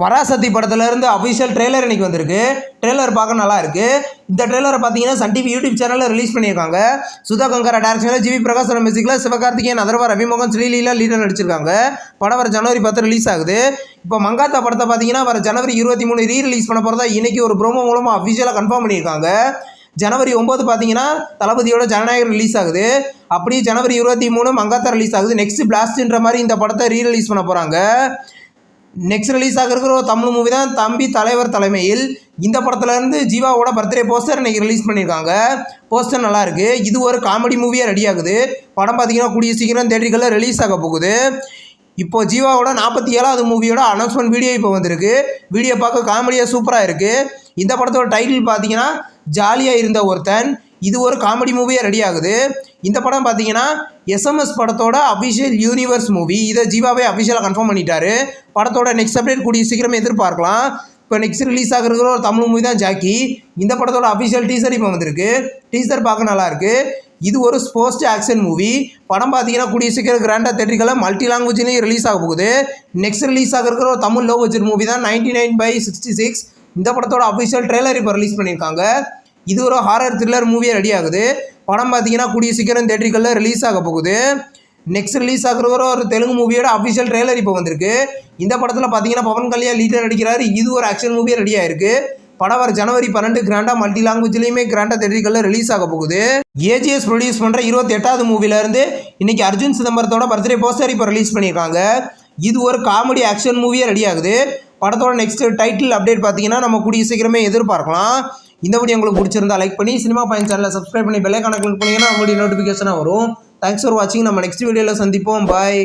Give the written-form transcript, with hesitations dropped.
பராசக்தி படத்துலேருந்து official trailer இன்றைக்கி வந்திருக்கு. ட்ரெய்லர் பார்க்க நல்லா இருக்குது. இந்த ட்ரெய்லரை பார்த்தீங்கன்னா சன் டிவி யூடியூப் சேனலில் ரிலீஸ் பண்ணியிருக்காங்க. சுதா கங்கரா டேரக்ஷனில் ஜிவி பிரகாஷ் மியூசிக்கில் சிவகார்த்திகேயன், அதர்வா, ரவிமோகன், ஸ்ரீலீலா லீடர் நடிச்சிருக்காங்க. படம் வர ஜனவரி 10 ரிலீஸ் ஆகுது. இப்போ மங்காத்தா படத்தை பார்த்தீங்கன்னா வர ஜனவரி 23 ரீ-ரிலீஸ் பண்ண போகிறதா இன்றைக்கி ஒரு ப்ரோமோ மூலமாக அஃபிஷியலாக கன்ஃபார்ம் பண்ணியிருக்காங்க. ஜனவரி 9 பார்த்தீங்கன்னா தளபதியோட ஜனநாயகர் ரிலீஸ் ஆகுது. அப்படியே ஜனவரி 23 மங்காத்தா ரிலீஸ் ஆகுது. நெக்ஸ்ட் பிளாஸ்ட்ன்ற மாதிரி இந்த படத்தை ரீ-ரிலீஸ் பண்ண போகிறாங்க. நெக்ஸ்ட் ரிலீஸ் ஆகிருக்கிற ஒரு தமிழ் மூவி தான் தம்பி தலைவர் தலைமையில். இந்த படத்துலேருந்து ஜீவாவோட பர்த்டே போஸ்டர் இன்றைக்கி ரிலீஸ் பண்ணியிருக்காங்க. போஸ்டர் நல்லாயிருக்கு. இது ஒரு காமெடி மூவியாக ரெடி ஆகுது. படம் பார்த்தீங்கன்னா கூடிய சீக்கிரம் தியேட்டர்களில் ரிலீஸ் ஆக போகுது. இப்போது ஜீவாவோட 47வது மூவியோட அனௌன்ஸ்மெண்ட் வீடியோ இப்போ வந்திருக்கு. வீடியோ பார்க்க காமெடியாக சூப்பராக இருக்குது. இந்த படத்தோட டைட்டில் பார்த்தீங்கன்னா ஜாலியாக இருந்த ஒருத்தன். இது ஒரு காமெடி மூவியாக ரெடி ஆகுது. இந்த படம் பார்த்தீங்கன்னா எஸ்எம்எஸ் படத்தோட அஃபிஷியல் யூனிவர்ஸ் மூவி. இதை ஜீவாவே அஃபிஷியலாக கன்ஃபார்ம் பண்ணிட்டாரு. படத்தோட நெக்ஸ்ட் அப்டேட் கூடிய சீக்கிரமே எதிர்பார்க்கலாம். இப்போ நெக்ஸ்ட் ரிலீஸ் ஆகிருக்கிற ஒரு தமிழ் மூவி தான் ஜாக்கி. இந்த படத்தோட அஃபிஷியல் டீசர் இப்போ வந்திருக்கு. டீசர் பார்க்க நல்லாயிருக்கு. இது ஒரு ஸ்போர்ட்ஸ் ஆக்ஷன் மூவி. படம் பார்த்தீங்கன்னா கூடிய சீக்கிரம் கிராண்டாக தேட்டர்களில் மல்டி லாங்குவேஜ்லேயும் ரிலீஸ் ஆக போகுது. நெக்ஸ்ட் ரிலீஸ் ஆகிருக்கிற ஒரு தமிழ் லோ பட்ஜெட் மூவி தான் 99/66. இந்த படத்தோட அஃபிஷியல் ட்ரெய்லர் இப்போ ரிலீஸ் பண்ணியிருக்காங்க. இது ஒரு ஹாரர் த்ரில்லர் மூவியாக ரெடி ஆகுது. படம் பார்த்தீங்கன்னா கூடிய சீக்கிரம் தேட்டர்களில் ரிலீஸ் ஆக போகுது. நெக்ஸ்ட் ரிலீஸ் ஆகிற ஒரு தெலுங்கு மூவியோட அஃபிஷியல் ட்ரெய்லர் இப்போ வந்திருக்கு. இந்த படத்தில் பார்த்தீங்கன்னா பவன் கல்யாண் லீடர் நடிக்கிறாரு. இது ஒரு ஆக்ஷன் மூவியாக ரெடி ஆயிருக்கு. படம் வர ஜனவரி 12 கிராண்டாக மல்டி லாங்குவேஜ்லேயுமே கிராண்டாக தேட்டர்களில் ரிலீஸ் ஆக போகுது. ஏஜிஎஸ் ப்ரொடியூஸ் பண்ணுற 28வது மூவிலேருந்து இன்றைக்கி அர்ஜுன் சிதம்பரத்தோட பர்த்டே போஸ்டர் இப்போ ரிலீஸ் பண்ணியிருக்காங்க. இது ஒரு காமெடி ஆக்ஷன் மூவியாக ரெடி ஆகுது. படத்தோட நெக்ஸ்ட் டைட்டில் அப்டேட் பார்த்தீங்கன்னா நம்ம கூடிய சீக்கிரமே எதிர்பார்க்கலாம். இந்த வீடியோ உங்களுக்கு பிடிச்சிருந்தா லைக் பண்ணி சினிமா பாயிண்ட் சேனலை சப்ஸ்கிரைப் பண்ணி பெல் ஐகானை கிளிக் பண்ணிங்கன்னா உங்களுடைய நோட்டிஃபிகேஷனாக வரும். தேங்க்ஸ் ஃபார் வாட்சிங். நம்ம நெக்ஸ்ட் வீடியோவில் சந்திப்போம். பாய்.